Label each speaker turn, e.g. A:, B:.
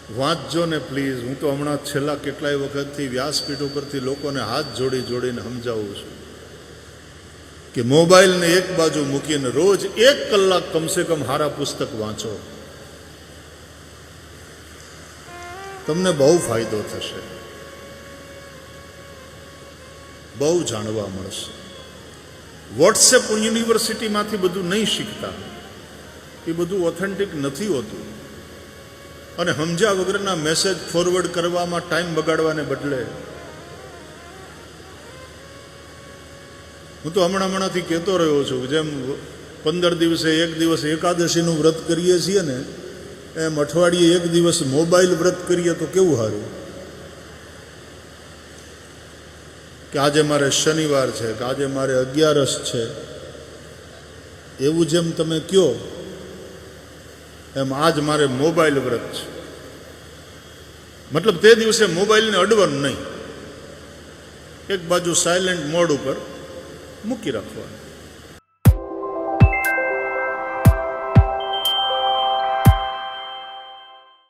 A: વાંચજો ને પ્લીઝ. હું તો હમણાં છેલ્લા કેટલાય વખતથી વ્યાસપીઠ ઉપરથી લોકોને હાથ જોડીને સમજાવું છું કે મોબાઈલને એક બાજુ મૂકીને રોજ 1 કલાક કમસે કમ સારા પુસ્તક વાંચો. તમને બહુ ફાયદો થશે, બહુ જાણવા મળશે. વોટ્સએપ યુનિવર્સિટીમાંથી બધું નહીં શીખતા, એ બધું ઓથેન્ટિક નથી હોતું. અને સમજ્યા વગરના મેસેજ ફોરવર્ડ કરવામાં ટાઈમ બગાડવાને બદલે હું તો હમણાંથી કહેતો રહ્યો છું કે જેમ 15 દિવસે 1 દિવસ એકાદશીનું વ્રત કરીએ છીએ ને, એમ અઠવાડિયે 1 દિવસ મોબાઈલ વ્રત કરીએ તો કેવું સારું. કે આજે મારે શનિવાર છે, કે આજે મારે 11 છે, એવું જેમ તમે કહો એમ આજ મારે મોબાઈલ વ્રત છે. મતલબ તે દિવસે મોબાઈલને અડવાનું નહીં, એક બાજુ સાયલેન્ટ મોડ ઉપર મૂકી રાખવાનું.